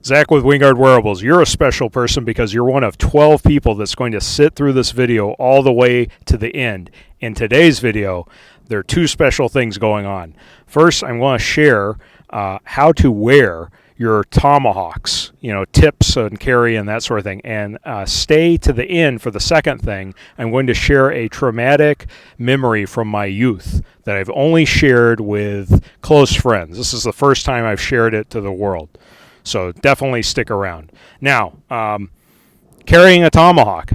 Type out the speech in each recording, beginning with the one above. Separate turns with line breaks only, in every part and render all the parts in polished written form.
Zach with Wingard Wearables. You're a special person because you're one of 12 people that's going to sit through this video all the way to the end. In today's video, there are two special things going on. First, I'm going to share how to wear your tomahawks, tips and carry and that sort of thing. And stay to the end for the second thing. I'm going to share a traumatic memory from my youth that I've only shared with close friends. This is the first time I've shared it to the world. So definitely stick around. Now, carrying a tomahawk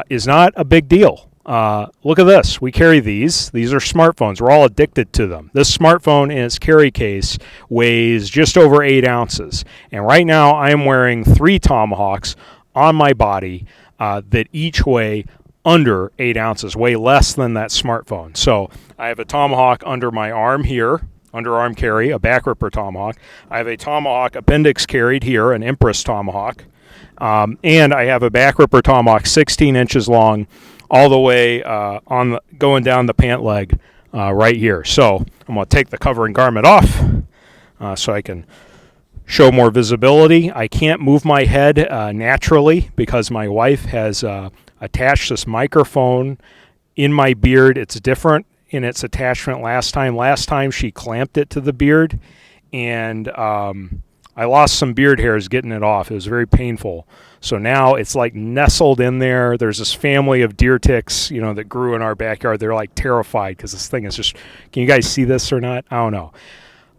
is not a big deal. Look at this. We carry these. These are smartphones. We're all addicted to them. This smartphone in its carry case weighs just over 8 ounces. And right now I am wearing 3 tomahawks on my body that each weigh under 8 ounces, weigh less than that smartphone. So I have a tomahawk under my arm here, underarm carry, a Backripper Tomahawk. I have a Tomahawk Appendix carried here, an Empress Tomahawk. And I have a Backripper Tomahawk 16 inches long all the way going down the pant leg right here. So I'm going to take the covering garment off so I can show more visibility. I can't move my head naturally because my wife has attached this microphone in my beard. It's different in its attachment last time. Last time she clamped it to the beard, and I lost some beard hairs getting it off. It was very painful. So now it's like nestled in there. There's this family of deer ticks, that grew in our backyard. They're like terrified because this thing is just, can you guys see this or not? I don't know.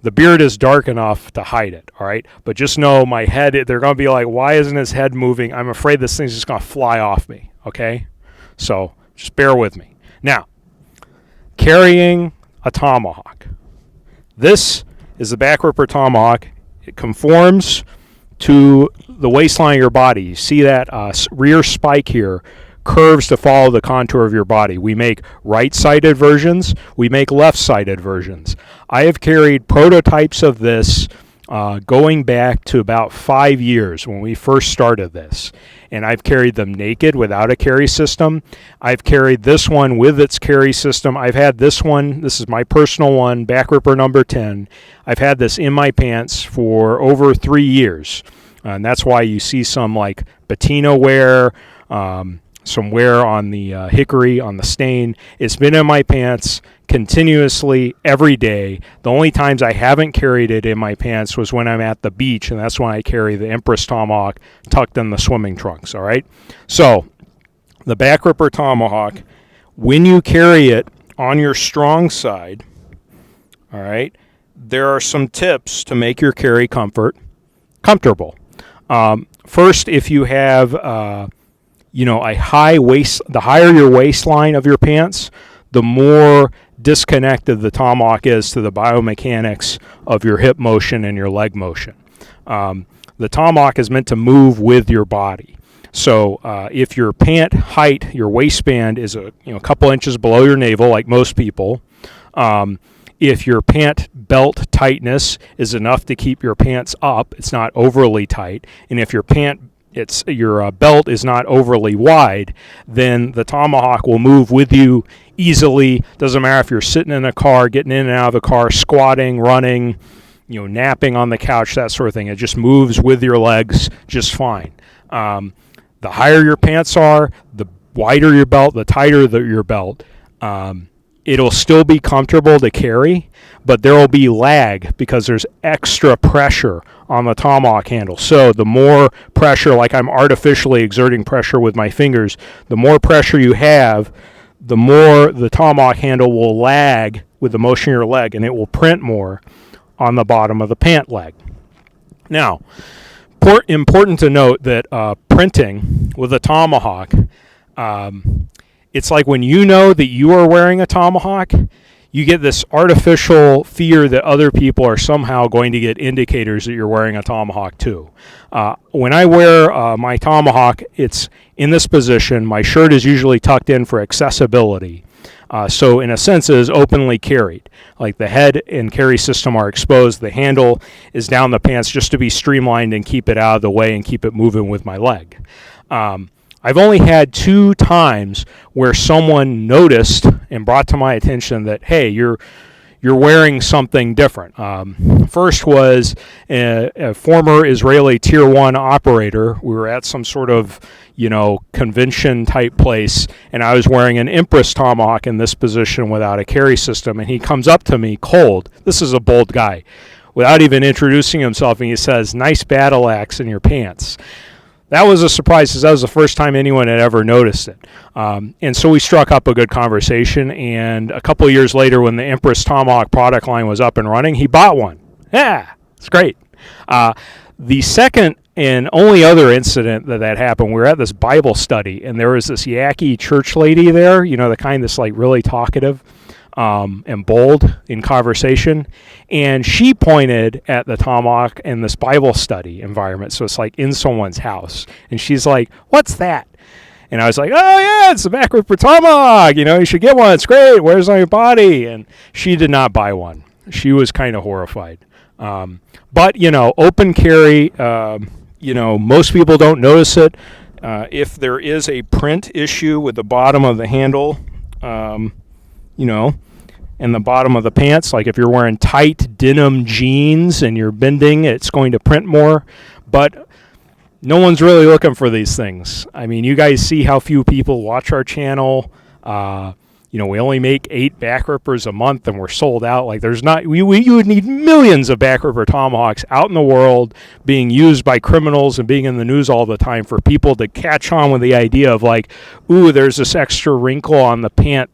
The beard is dark enough to hide it, all right? But just know my head, they're going to be like, why isn't his head moving? I'm afraid this thing's just going to fly off me, okay? So just bear with me. Now, carrying a tomahawk. This is the Backripper Tomahawk. It conforms to the waistline of your body. You see that rear spike here curves to follow the contour of your body. We make right-sided versions. We make left-sided versions. I have carried prototypes of this going back to about 5 years when we first started this. And I've carried them naked without a carry system. I've carried this one with its carry system. I've had this one. This is my personal one, Backripper number 10. I've had this in my pants for over 3 years. And that's why you see some like patina wear, some wear on the hickory, on the stain. It's been in my pants continuously every day. The only times I haven't carried it in my pants was when I'm at the beach, and that's when I carry the Empress Tomahawk tucked in the swimming trunks, all right? So the Backripper Tomahawk, when you carry it on your strong side, all right, there are some tips to make your carry comfortable. First, if you have a high waist, the higher your waistline of your pants, the more disconnected the tomahawk is to the biomechanics of your hip motion and your leg motion. The tomahawk is meant to move with your body. So if your pant height, your waistband is a couple inches below your navel, like most people, if your pant belt tightness is enough to keep your pants up, it's not overly tight, and if your belt is not overly wide, then the tomahawk will move with you easily. Doesn't matter if you're sitting in a car, getting in and out of the car, squatting, running, napping on the couch, that sort of thing. It just moves with your legs just fine. The higher your pants are, the wider your belt, the tighter your belt. It'll still be comfortable to carry, but there will be lag because there's extra pressure on the tomahawk handle. So the more pressure, like I'm artificially exerting pressure with my fingers, the more pressure you have, the more the tomahawk handle will lag with the motion of your leg, and it will print more on the bottom of the pant leg. Now, important to note that printing with a tomahawk, it's like when you know that you are wearing a tomahawk, you get this artificial fear that other people are somehow going to get indicators that you're wearing a tomahawk too. When I wear my tomahawk, it's in this position. My shirt is usually tucked in for accessibility. So in a sense, it is openly carried. Like the head and carry system are exposed. The handle is down the pants just to be streamlined and keep it out of the way and keep it moving with my leg. I've only had 2 times where someone noticed and brought to my attention that, hey, you're you're wearing something different. First was a former Israeli Tier 1 operator. We were at some sort of, convention type place, and I was wearing an Empress Tomahawk in this position without a carry system, and he comes up to me cold. This is a bold guy. Without even introducing himself, and he says, "Nice battle axe in your pants." That was a surprise because that was the first time anyone had ever noticed it. And so we struck up a good conversation, and a couple of years later when the Empress Tomahawk product line was up and running, he bought one. Yeah, it's great. The second and only other incident that happened, we were at this Bible study, and there was this yacky church lady there, the kind that's like really talkative and bold in conversation, and she pointed at the tomahawk in this Bible study environment, so it's like in someone's house, and she's like, "What's that?" And I was like, "Oh yeah, it's the Backripper Tomahawk, you should get one, it's great, wears on your body." And she did not buy one. She was kind of horrified. But open carry, most people don't notice it. If there is a print issue with the bottom of the handle, and the bottom of the pants, like if you're wearing tight denim jeans and you're bending, it's going to print more. But no one's really looking for these things. I mean, you guys see how few people watch our channel. We only make 8 Backrippers a month, and we're sold out. Like, you would need millions of Backripper Tomahawks out in the world being used by criminals and being in the news all the time for people to catch on with the idea of like, ooh, there's this extra wrinkle on the pant.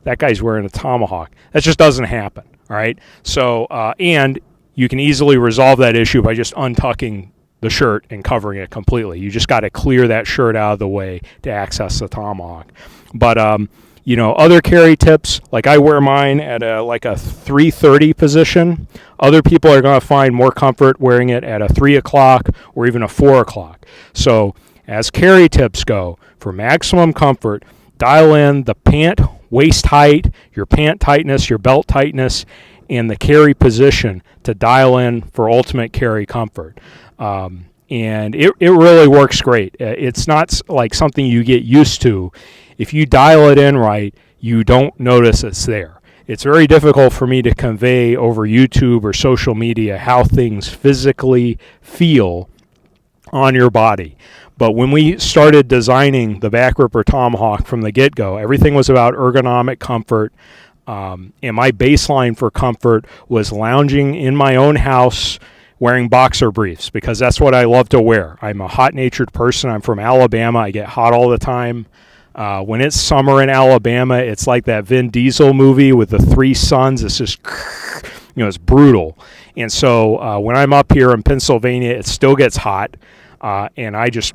That guy's wearing a tomahawk. That just doesn't happen, all right? So, and you can easily resolve that issue by just untucking the shirt and covering it completely. You just got to clear that shirt out of the way to access the tomahawk. But, other carry tips, like I wear mine at a 330 position. Other people are going to find more comfort wearing it at a 3 o'clock or even a 4 o'clock. So, as carry tips go, for maximum comfort, dial in the pant waist height, your pant tightness, your belt tightness, and the carry position to dial in for ultimate carry comfort. And it really works great. It's not like something you get used to. If you dial it in right, you don't notice it's there. It's very difficult for me to convey over YouTube or social media how things physically feel on your body. But when we started designing the Backripper Tomahawk from the get-go, everything was about ergonomic comfort. And my baseline for comfort was lounging in my own house wearing boxer briefs because that's what I love to wear. I'm a hot-natured person. I'm from Alabama. I get hot all the time. When it's summer in Alabama, it's like that Vin Diesel movie with the 3 suns. It's just, it's brutal. And so when I'm up here in Pennsylvania, it still gets hot. And I just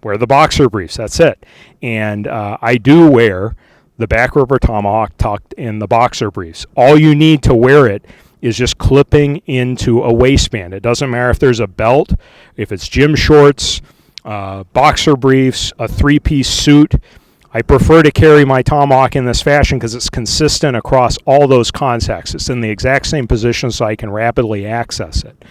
wear the boxer briefs. That's it. And I do wear the Backripper Tomahawk tucked in the boxer briefs. All you need to wear it is just clipping into a waistband. It doesn't matter if there's a belt, if it's gym shorts, boxer briefs, a 3-piece suit. I prefer to carry my Tomahawk in this fashion because it's consistent across all those contexts. It's in the exact same position so I can rapidly access it.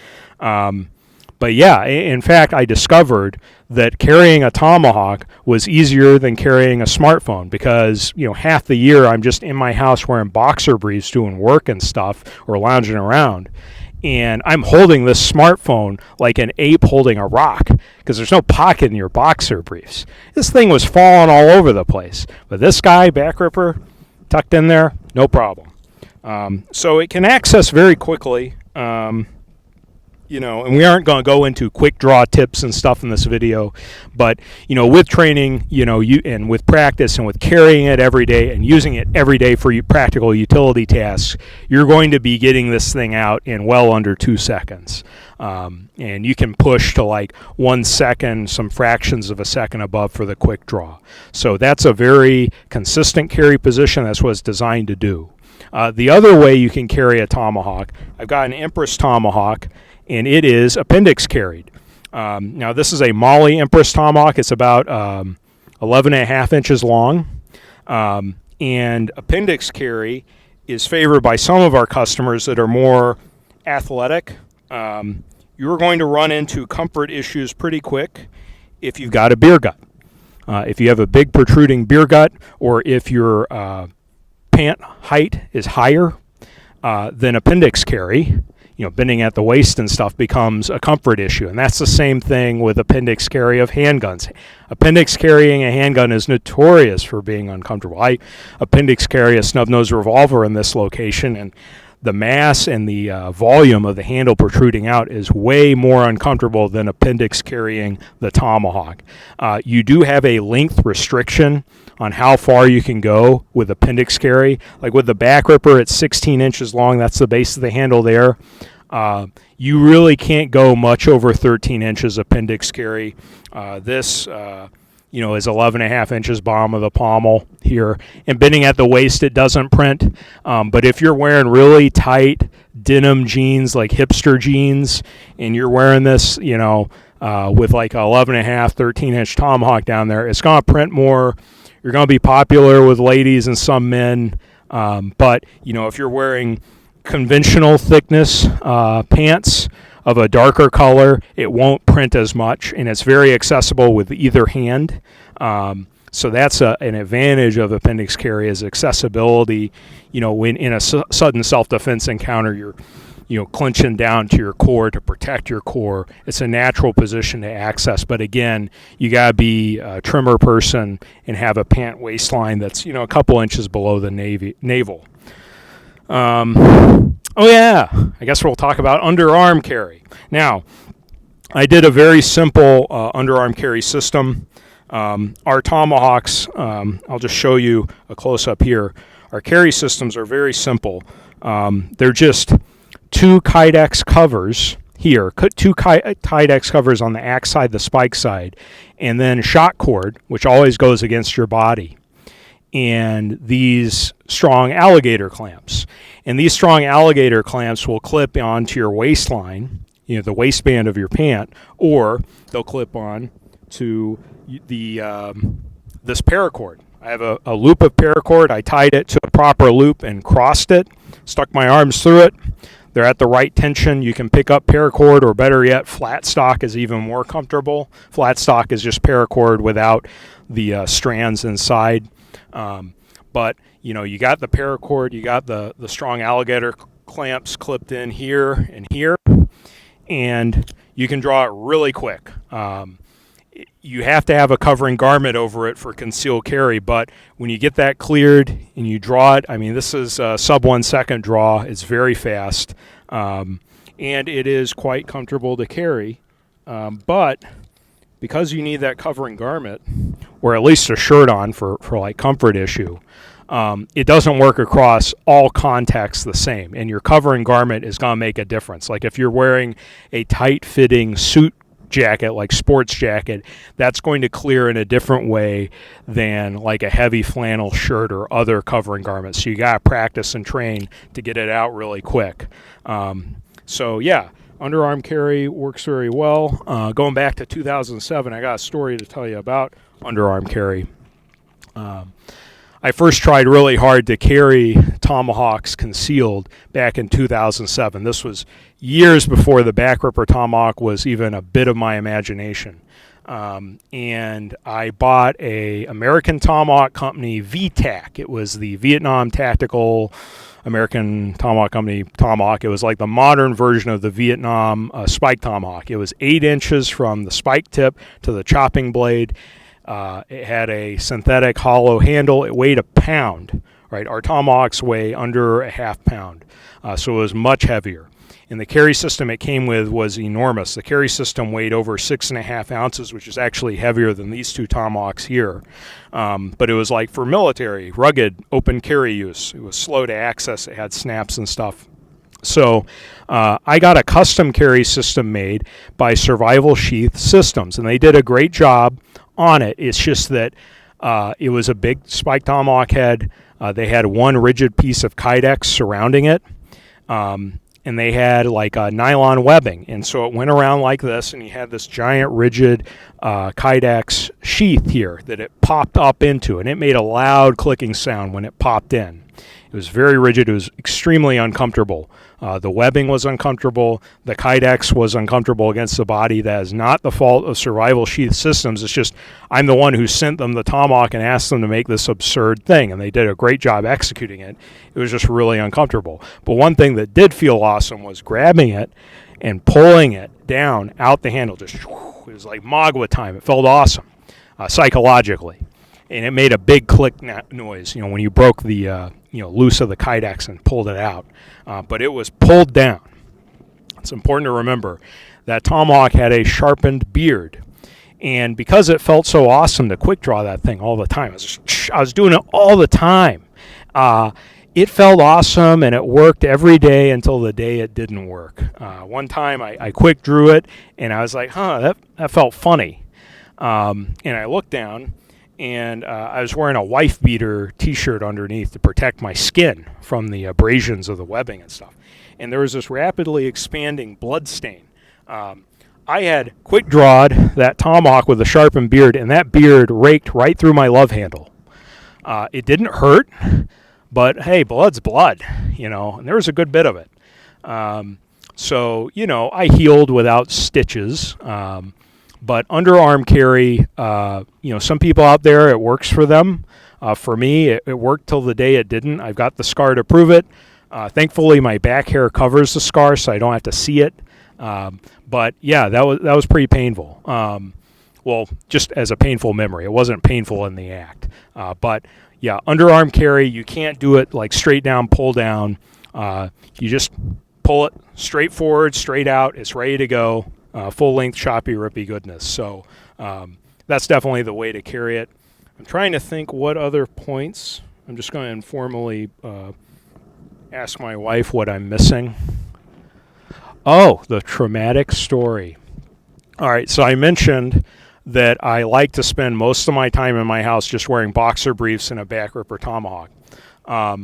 But yeah, in fact, I discovered that carrying a Tomahawk was easier than carrying a smartphone because, half the year I'm just in my house wearing boxer briefs doing work and stuff or lounging around. And I'm holding this smartphone like an ape holding a rock because there's no pocket in your boxer briefs. This thing was falling all over the place. But this guy, Backripper, tucked in there, no problem. So it can access very quickly. And we aren't going to go into quick draw tips and stuff in this video, but, with training, and with practice and with carrying it every day and using it every day for practical utility tasks, you're going to be getting this thing out in well under 2 seconds. And you can push to like 1 second, some fractions of a second above for the quick draw. So that's a very consistent carry position. That's what it's designed to do. The other way you can carry a Tomahawk, I've got an Empress Tomahawk, and it is Appendix carried. Now, this is a Molly Empress Tomahawk. It's about 11.5 inches long. And Appendix carry is favored by some of our customers that are more athletic. You're going to run into comfort issues pretty quick if you've got a beer gut. If you have a big protruding beer gut, or if your pant height is higher, then appendix carry, bending at the waist and stuff, becomes a comfort issue. And that's the same thing with appendix carry of handguns. Appendix carrying a handgun is notorious for being uncomfortable. I appendix carry a snub-nosed revolver in this location, and the mass and the volume of the handle protruding out is way more uncomfortable than appendix carrying the Tomahawk. You do have a length restriction on how far you can go with appendix carry. Like with the Backripper, it's 16 inches long. That's the base of the handle there. You really can't go much over 13 inches appendix carry. This is 11.5 inches bottom of the pommel here. And bending at the waist, it doesn't print. But if you're wearing really tight denim jeans, like hipster jeans, and you're wearing this, with like a 11.5, 13-inch Tomahawk down there, it's going to print more. You're going to be popular with ladies and some men. But, if you're wearing conventional thickness pants of a darker color, it won't print as much, and it's very accessible with either hand. So that's an advantage of appendix carry, is accessibility. When in a sudden self-defense encounter, you're clenching down to your core to protect your core. It's a natural position to access, but again, you got to be a trimmer person and have a pant waistline that's a couple inches below the navel. Oh yeah, I guess we'll talk about underarm carry. Now, I did a very simple underarm carry system. Our Tomahawks, I'll just show you a close-up here. Our carry systems are very simple. They're just two Kydex covers here, two Kydex covers on the axe side, the spike side, and then shot cord, which always goes against your body, and these strong alligator clamps. And these strong alligator clamps will clip onto your waistline, the waistband of your pant, or they'll clip on to this paracord. I have a loop of paracord. I tied it to a proper loop and crossed it, stuck my arms through it. They're at the right tension. You can pick up paracord, or better yet, flat stock is even more comfortable. Flat stock is just paracord without the strands inside. But you got the paracord, you got the strong alligator clamps clipped in here and here, and you can draw it really quick. You have to have a covering garment over it for concealed carry, but when you get that cleared and you draw it, this is a sub 1 second draw. It's very fast, and it is quite comfortable to carry. But because you need that covering garment, or at least a shirt on for like comfort issue, it doesn't work across all contexts the same, and your covering garment is going to make a difference. Like if you're wearing a tight-fitting suit jacket, like sports jacket, that's going to clear in a different way than like a heavy flannel shirt or other covering garments. So you got to practice and train to get it out really quick. So yeah, underarm carry works very well. Going back to 2007, I got a story to tell you about underarm carry. I first tried really hard to carry Tomahawks concealed back in 2007. This was years before the Backripper Tomahawk was even a bit of my imagination. And I bought a American Tomahawk company VTAC. It was the Vietnam Tactical American Tomahawk Company Tomahawk. It was like the modern version of the Vietnam Spike Tomahawk. It was 8 inches from the spike tip to the chopping blade. It had a synthetic hollow handle. It weighed a pound, right? Our Tomahawks weigh under a half pound, so it was much heavier. And the carry system it came with was enormous. The carry system weighed over 6.5 ounces, which is actually heavier than these two Tomahawks here. But it was like for military, rugged, open carry use. It was slow to access. It had snaps and stuff. So I got a custom carry system made by Survival Sheath Systems, and they did a great job on it. It's just that it was a big spike Tomahawk head. They had one rigid piece of Kydex surrounding it, and they had like a nylon webbing, and so it went around like this, and you had this giant rigid Kydex sheath here that it popped up into, and it made a loud clicking sound when it popped in. It was very rigid. It was extremely uncomfortable. The webbing was uncomfortable. The Kydex was uncomfortable against the body. That is not the fault of Survival Sheath Systems. It's just I'm the one who sent them the Tomahawk and asked them to make this absurd thing, and they did a great job executing it. It was just really uncomfortable. But one thing that did feel awesome was grabbing it and pulling it down out the handle. Just it was like Magua time. It felt awesome psychologically, and it made a big click noise. When you broke the loose of the Kydex and pulled it out. But it was pulled down. It's important to remember that Tomahawk had a sharpened beard. And because it felt so awesome to quick draw that thing all the time, I was doing it all the time. It felt awesome, and it worked every day until the day it didn't work. One time I quick drew it, and I was like, that felt funny. And I looked down, and I was wearing a wife beater t-shirt underneath to protect my skin from the abrasions of the webbing and stuff. And there was this rapidly expanding blood stain. I had quick drawed that Tomahawk with a sharpened beard, and that beard raked right through my love handle. It didn't hurt, but hey, blood's blood, and there was a good bit of it. So I healed without stitches. But underarm carry, some people out there, it works for them. For me, it worked till the day it didn't. I've got the scar to prove it. Thankfully, my back hair covers the scar, so I don't have to see it. But yeah, that was pretty painful. Well, just as a painful memory. It wasn't painful in the act. But yeah, underarm carry, you can't do it like straight down, pull down. You just pull it straight forward, straight out. It's ready to go. Full-length, choppy, rippy goodness. So that's definitely the way to carry it. I'm trying to think what other points. I'm just going to informally ask my wife what I'm missing. Oh, the traumatic story. All right, so I mentioned that I like to spend most of my time in my house just wearing boxer briefs and a Backripper Tomahawk. I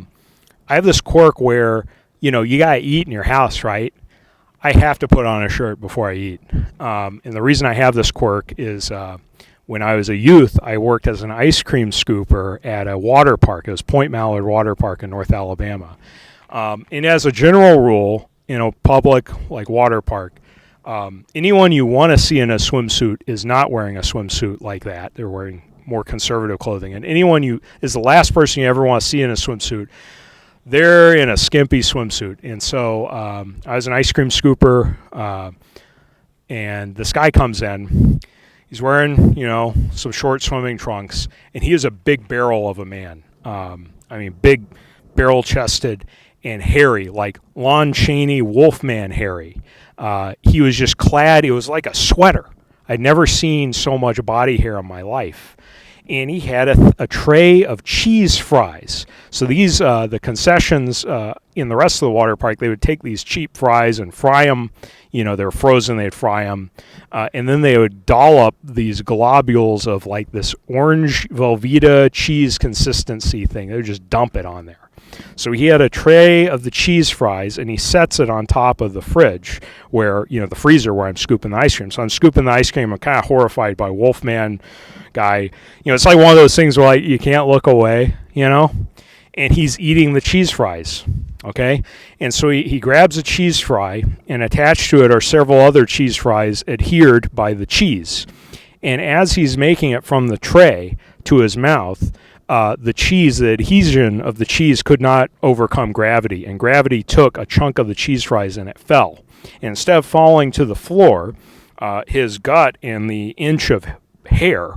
have this quirk where, you got to eat in your house, right? I have to put on a shirt before I eat. And the reason I have this quirk is when I was a youth, I worked as an ice cream scooper at a water park. It was Point Mallard Water Park in North Alabama. And as a general rule, in a public like water park, anyone you want to see in a swimsuit is not wearing a swimsuit like that. They're wearing more conservative clothing. And anyone is the last person you ever want to see in a swimsuit, they're in a skimpy swimsuit. And so I was an ice cream scooper, and this guy comes in. He's wearing, some short swimming trunks, and he is a big barrel of a man. Big barrel-chested and hairy, like Lon Chaney Wolfman hairy. He was just clad. It was like a sweater. I'd never seen so much body hair in my life. And he had a tray of cheese fries. So these, the concessions in the rest of the water park, they would take these cheap fries and fry them. They're frozen, they'd fry them. And then they would dollop these globules of like this orange Velveeta cheese consistency thing. They would just dump it on there. So he had a tray of the cheese fries, and he sets it on top of the fridge where, the freezer where I'm scooping the ice cream. So I'm scooping the ice cream. I'm kind of horrified by Wolfman guy. It's like one of those things where you can't look away, and he's eating the cheese fries, okay? And so he grabs a cheese fry, and attached to it are several other cheese fries adhered by the cheese. And as he's making it from the tray to his mouth, the adhesion of the cheese could not overcome gravity, and gravity took a chunk of the cheese fries and it fell. And instead of falling to the floor, his gut and the inch of hair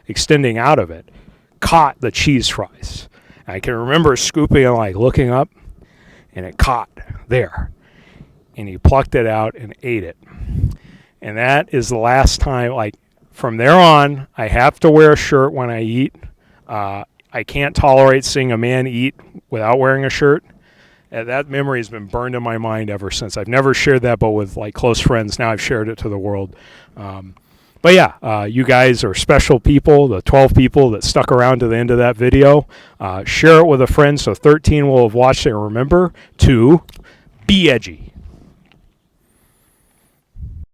extending out of it caught the cheese fries. And I can remember scooping and looking up, and it caught there. And he plucked it out and ate it. And that is the last time, from there on, I have to wear a shirt when I eat. I can't tolerate seeing a man eat without wearing a shirt. That memory has been burned in my mind ever since. I've never shared that, but with close friends. Now I've shared it to the world. But yeah, you guys are special people, the 12 people that stuck around to the end of that video. Share it with a friend so 13 will have watched it and remember to be edgy.